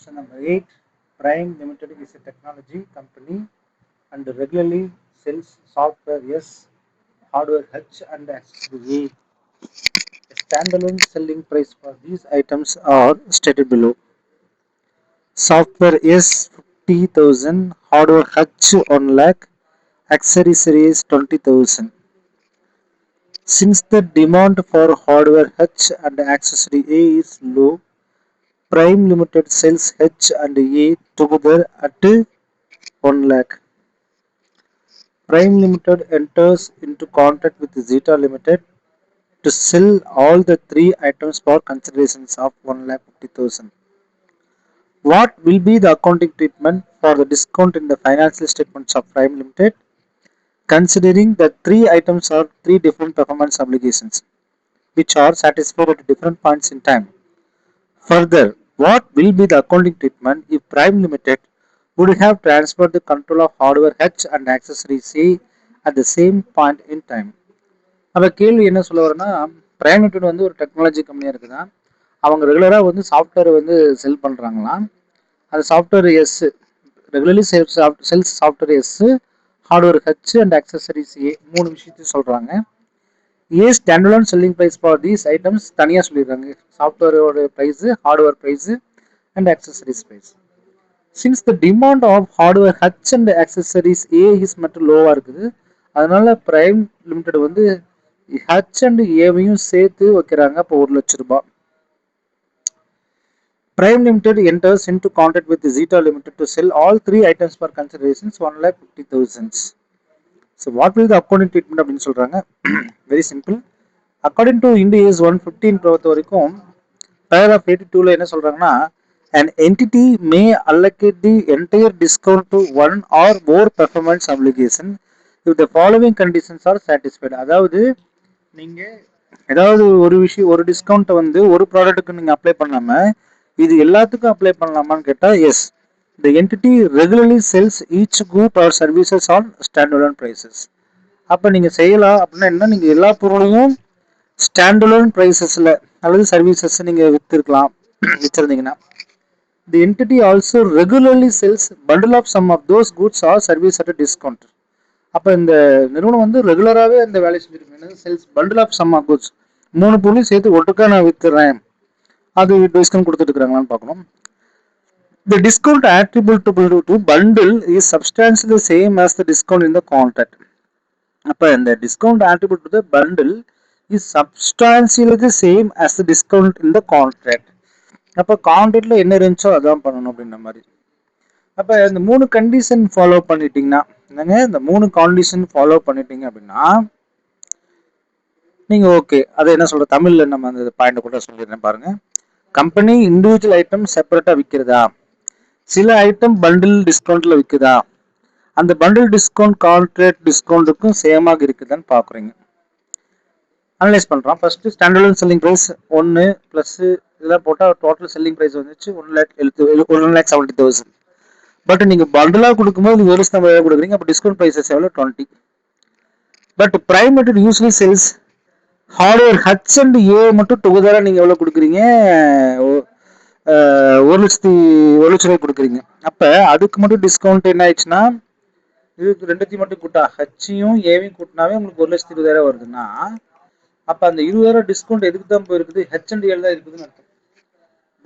Question number 8. Prime Limited is a technology company and regularly sells software S, hardware H, and accessory A. A standalone selling price for these items are stated below. Software S 50,000, hardware H 1 lakh, accessories 20,000. Since the demand for hardware H and accessory A is low, Prime Limited sells H and A together at 1 lakh. Prime Limited enters into contract with Zeta Limited to sell all the three items for considerations of 1,50,000. What will be the accounting treatment for the discount in the financial statements of Prime Limited, considering that three items are three different performance obligations, which are satisfied at different points in time? Further, what will be the accounting treatment if Prime Limited would have transferred the control of hardware H and accessories C at the same point in time? அப்போ கேள்வி என்ன சொல்ல வரேன்னா, prime Limited வந்து ஒரு technology கம்பெனியாக இருக்குதா, அவங்க ரெகுலராக வந்து சாஃப்ட்வேர் வந்து செல் பண்ணுறாங்களாம். அது software S, regularly sells software S, hardware H and accessories A, மூணு விஷயத்தையும் சொல்கிறாங்க. A standalone selling price for these items தனியாக சொல்லிடுறாங்க. சாஃப்ட்வேரோட price, hardware price and accessories price. Since the demand of hardware H and accessories A is மட்டும் லோவாக இருக்குது, அதனால பிரைம் லிமிடெட் வந்து ஹச் அண்ட் ஏவையும் சேர்த்து வைக்கிறாங்க. அப்போ 1,00,000 ரூபாய். Prime Limited enters into contract with Zeta Limited to sell all three items for considerations 1,50,000. So what will the accounting treatment அப்படின்னு சொல்றாங்க? Very simple. According to Ind AS 115 பொறுத்த வரைக்கும் paragraph 82ல என்ன சொல்றாங்கன்னா, an entity may allocate the entire discount to one or more performance obligation if the following conditions are satisfied. அதாவது நீங்க ஏதாவது ஒரு டிஸ்கவுண்ட் வந்து ஒரு ப்ராடக்ட்டுக்கு நீங்க அப்ளை பண்ணாம இது எல்லாத்துக்கும் அப்ளை பண்ணலாமான்னு கேட்டா yes. The entity regularly sells each good or services on standalone prices. அப்ப நீங்க செய்யலாம் அப்படின்னா என்ன, நீங்க எல்லா பொருளையும் ஸ்டாண்டலோன் பிரைசஸ்ல அல்லது சர்வீசஸ் நீங்க வச்சிருந்தீங்கன்னா, the entity also regularly sells bundle of some of those goods or service at discount. அப்போ இந்த நிறுவனம் வந்து ரெகுலராகவே இந்த வேலையை செஞ்சுருக்கேன். Sales bundle of some of goods, மூணு பொருளையும் சேர்த்து ஒட்டுக்கா நான் வித்துறேன், அது டிஸ்கவுண்ட் கொடுத்துட்டு இருக்கிறாங்களான்னு பார்க்கணும். The discount attributable to bundle is substantially same as the discount in the contract. அப்போ இந்த discount attributable to the bundle is substantially the same as the discount in the contract. அப்போ கான்ட்ராக்ட்ல என்ன இருந்துச்சோ அதான் பண்ணணும் அப்படின்ற மாதிரி. அப்போ இந்த மூணு கண்டிஷன் ஃபாலோ பண்ணிட்டீங்கன்னா என்னங்க, இந்த மூணு கண்டிஷன் ஃபாலோ பண்ணிட்டீங்க அப்படின்னா நீங்க ஓகே. அதை என்ன சொல்ற, தமிழ்ல நம்ம அந்த பாயிண்ட் கூட சொல்லிடுறேன் பாருங்க. கம்பெனி இண்டிவிஜுவல் ஐட்டம் செப்பரேட்டா விற்கிறதா, சில ஐட்டம் பண்டில் டிஸ்கவுண்ட்ல விற்குதா, அந்த பண்டில் டிஸ்கவுண்ட் கான்ட்ராக்ட் டிஸ்கவுண்ட்டுக்கும் சேமாக இருக்குதான்னு பாக்குறீங்க. அனலைஸ் பண்றோம். First standard selling price 1 plus இதெல்லாம் போட்டால் டோட்டல் செல்லிங் பிரைஸ் வந்துச்சு 1,70,000. பட் நீங்க பண்டிலா கொடுக்கும்போது நீங்க 1,50,000 கொடுக்குறீங்க. அப்போ டிஸ்கவுண்ட் பிரைசஸ் எவ்வளோ 20. But Prime Limited usually sales hardware H and A மட்டும் டுகெதரா நீங்க எவ்வளவு கொடுக்குறீங்க, 1,00,000 கொடுக்குறீங்க. அப்ப அதுக்கு மட்டும் டிஸ்கவுண்ட் என்ன ஆயிடுச்சுன்னா, இது ரெண்டுத்தையும் மட்டும் கூட்டா ஹச்சையும் ஏவையும் கூட்டினாவே உங்களுக்கு 1,20,000 வருதுன்னா, அப்ப அந்த 20,000 டிஸ்கவுண்ட் எதுக்கு தான் போயிருக்குது, ஹெச் அண்ட் ஏல தான் இருக்குதுன்னு அர்த்தம்.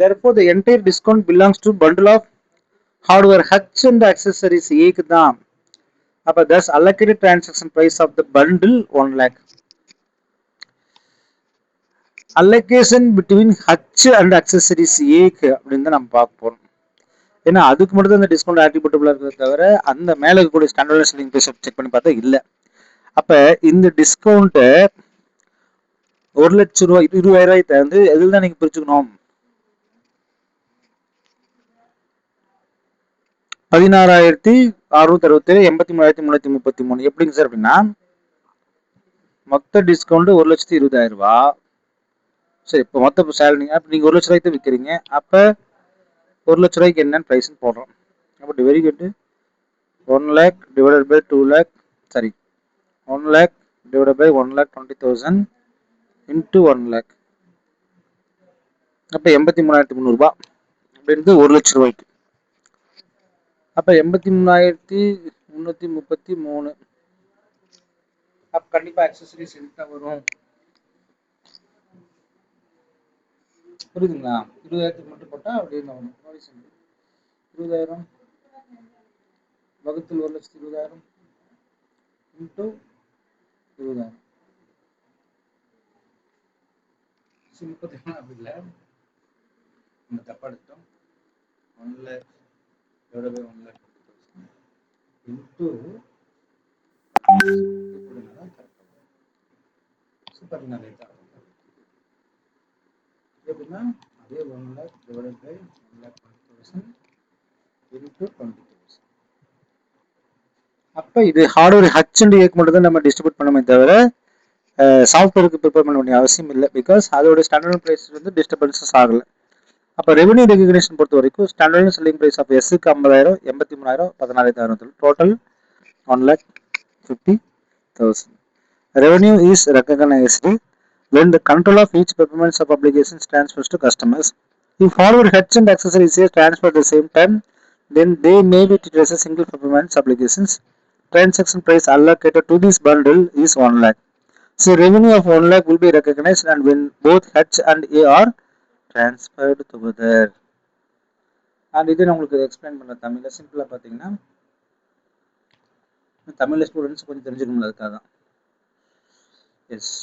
Therefore, the entire discount belongs to bundle of hardware H and accessories A க்கு தான். அப்ப thus allocated transaction price of the bundle 1 lakh. Allocation between H and accessories A க்கு அப்படின்னு தான் நம்ம பார்க்க போறோம். ஏன்னா அதுக்கு மட்டும் தான் இந்த டிஸ்கவுண்ட் ஆட்ரிபியூட்டபிளா இருக்கிறத தவிர அந்த மேல இருக்கக்கூடிய ஸ்டாண்டர்ட் செல்லிங் பிரைஸ் செக் பண்ணி பார்த்தா இல்ல. அப்ப இந்த டிஸ்கவுண்ட் 1,00,000 ரூபாய் 20,000 வந்து எதில் தான் நீங்க பிரிச்சுக்கணும், 16,667, 83,333. எப்படிங்க சார் அப்படின்னா, மொத்த டிஸ்கவுண்ட் 1,20,000 ரூபாய். சரி, இப்போ மொத்த சேலரி நீங்க 1,00,000 ரூபாய்க்கு விற்கிறீங்க. அப்ப 1,00,000 ரூபாய்க்கு என்னன்னு பிரைஸ் போடுறோம். அப்போ very good, 1 lakh divided by 2 lakh, sorry 1 lakh divided by 1,20,000 into 1 lakh. அப்போ 83,300 ரூபாய். அப்படின்றது 1,00,000 ரூபாய்க்கு. அப்ப 83,333. அப்ப கண்டிப்பா அக்சசரிஸ் என்கிட்ட வரும். புரியுதுங்களா? 20,000 மட்டும் போட்டா அப்படியே வரும். 20,000 வகுத்தில் 1,20,000 இன்டூ 20,000. 33 அப்படி இல்லை, நம்ம தப்பா எடுத்தோம். 1 lakh divided by 1 lakh into super நிறைய எப்படின்னா அதே 1 lakh divided by 1,20,000 into 20,000. அப்ப இது ஹார்ட்வேர் ஹச் அண்ட் ஏக்கு மட்டும் தான் நம்ம டிஸ்ட்ரிபியூட் பண்ணமே தவிர சாஃப்ட்வேருக்கு ப்ரிப்பேர் பண்ண வேண்டிய அவசியம் இல்லை. பிகாஸ் அதோட ஸ்டாண்டர்ட் பிரைஸ் வந்து டிஸ்டர்பன்சஸ் ஆகல. அப்போ ரெவன்யூ ரெகக்னிஷன் பொறுத்த வரைக்கும் ஸ்டாண்டர்ட் செல்லிங் பிரைஸ் ஆஃப் எஸ்க்கு 50,000, 83,000, 16,000, total 1,50,000. Revenue is recognized when the control of each performance of obligations transfers to customers. If hardware H and accessories are transferred at the same time, then they may be treated as a single performance obligations. Transaction price allocated to this bundle is 1 lakh. So revenue of 1 lakh will be recognized and when both H and A are transferred together. And இது நான் உங்களுக்கு explain பண்ண தமிழ்ல சிம்பிளா பாத்தீங்கன்னா தமிழ்ல students கொஞ்சம் தெரிஞ்சுக்கணும், அதுக்காக தான். எஸ்,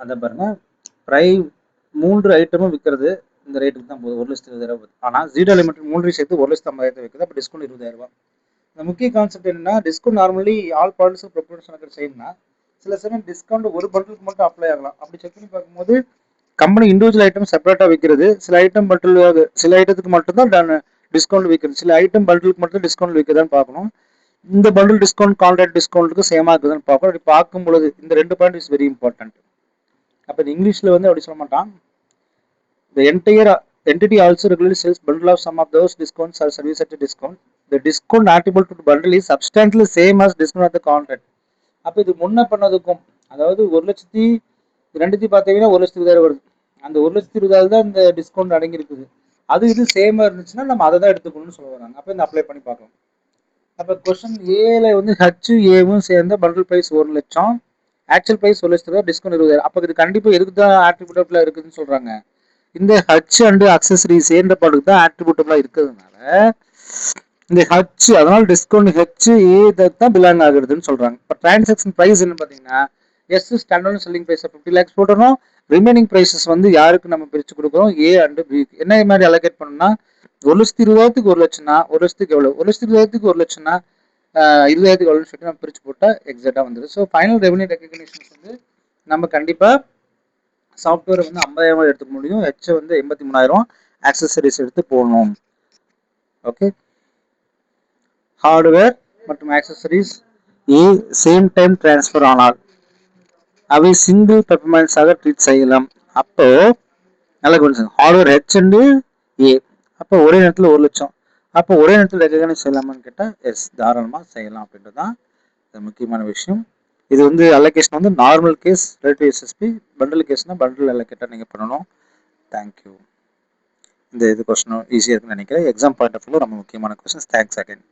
அதை பாருங்க. மூன்று ஐட்டமும் விற்கிறது இந்த ரேட்டுக்கு தான் போகுது, 1,20,000. ஆனால் ஜீரோ லிமிட் 3 சேர்த்து 1,50,000 விற்குது. அப்போ டிஸ்கவுண்ட் 20,000. இந்த முக்கிய கான்செப்ட் என்னன்னா, டிஸ்கவுண்ட் நார்மலி ஆல் ப்ராடக்ட்ஸும் ப்ரொபோர்ஷன் செய்யணும்னா சில சமயம் டிஸ்கவுண்ட் ஒரு பண்டிலுக்கு மட்டும் அப்ளை ஆகலாம். அப்படி செக் பண்ணி பார்க்கும்போது கம்பெனி இண்டிவிஜுவல் ஐட்டம் செப்பரேட்டாக விற்கிறது, சில ஐட்டம் பண்டில் சில ஐட்டத்துக்கு மட்டும்தான் டிஸ்கவுண்ட் விற்கிறது, சில ஐட்டம் பண்டிலுக்கு மட்டும் டிஸ்கவுண்ட் விற்கிறதான்னு பார்க்கணும். இந்த பண்டில் டிஸ்கவுண்ட் கான்ட்ராக்ட் டிஸ்கவுண்ட்டுக்கு சேமாக இருக்குதுன்னு பார்க்கணும். அப்படி பார்க்கும்பொழுது இந்த 2 பாயிண்ட் இஸ் வெரி இம்பார்ட்டன்ட். அப்போ இது இங்கிலீஷில் வந்து அப்படி சொல்ல மாட்டான். The entire entity also regularly sells bundle of some of those discounts or service at a discount. The discount attributable to the bundle is substantially same as discount at the contract. அப்போ இது முன்ன பண்ணதுக்கும், அதாவது 1,02,000 பார்த்தீங்கன்னா 1,20,000 வருது. அந்த 1,20,000 தான் இந்த discount அடங்கி இருக்குது. அது இது சேமாக இருந்துச்சுன்னா நம்ம அதை தான் எடுத்துக்கணும்னு சொல்ல வராங்க. அப்போ இந்த அப்ளை பண்ணி பார்க்கலாம். அப்போ கொஸ்டின் ஏல வந்து ஹச் ஏவும் சேர்ந்த bundle price 1,00,000, actual price 1,20,000, discount 20,000. அப்போ இது கண்டிப்பாக எதுக்கு தான் ஆட்ரிபியூட்டபிளாக இருக்குதுன்னு சொல்றாங்க? இந்த ஹச் அண்ட் அக்சசரிஸ் சேர்ந்த ப்ராடக்ட் தான் ஆட்ரிபியூட்டபிளா இருக்கிறதுனால இந்த ஹச், அதனால டிஸ்கவுண்ட் ஹச் ஏ தான் பிலாங் ஆகுதுன்னு சொல்றாங்க. இப்போ டிரான்சாக்ஷன் பிரைஸ் என்ன பார்த்தீங்கன்னா, S standard selling price 50 lakhs போட்டுறோம். ரிமைனிங் பிரைசஸ் வந்து யாருக்கு நம்ம பிரிச்சு கொடுக்குறோம், ஏ அண்ட் பி. என்ன மாதிரி அலோகேட் பண்ணணும்னா 1,20,000க்கு 1,00,000னா 1,00,000க்கு எவ்வளவு, 1,20,000க்கு 1,00,000னா 20,000க்கு எவ்வளோன்னு சொல்லிட்டு நம்ம பிரிச்சு போட்டா எக்ஸாக்டா வந்துடும். ஸோ ஃபைனல் ரெவன்யூ ரெகக்னிஷன்ஸ் வந்து நம்ம கண்டிப்பா சாஃப்ட்வேர் வந்து 50,000 எடுத்துக்க முடியும், ஹெச் வந்து 83,000 ஆக்சசரிஸ் எடுத்து போகணும். ஓகே, ஹார்ட்வேர் மற்றும் ஆக்சசரிஸ் ஏ சேம் டைம் டிரான்ஸ்ஃபர் ஆனால் அவை சிங்கிள் பெர்ஃபார்மன்ஸாக ட்ரீட் செய்யலாம். அப்போ நல்லா கொஞ்சம் ஹார்ட்வேர் ஹெச் அண்ட் ஏ, அப்போ ஒரே நேரத்தில் 1,00,000, அப்போ ஒரே நேரத்தில் ரெகக்னைஸ் செய்யலாமான்னு கேட்டால் எஸ், தாராளமாக செய்யலாம் அப்படின்றது தான் முக்கியமான விஷயம். இது வந்து அலோகேஷன் வந்து normal case relative SSP, bundle கேஸ்னா பண்டில் அலோகேட்டாக நீங்கள் பண்ணணும். தேங்க்யூ. இந்த இது கொஸ்டின் ஈஸியாக இருக்குன்னு நினைக்கிறேன். எக்ஸாம் பாயிண்ட் ஆஃப் வியூ ரொம்ப முக்கியமான கொஸ்டின்ஸ். Thanks again.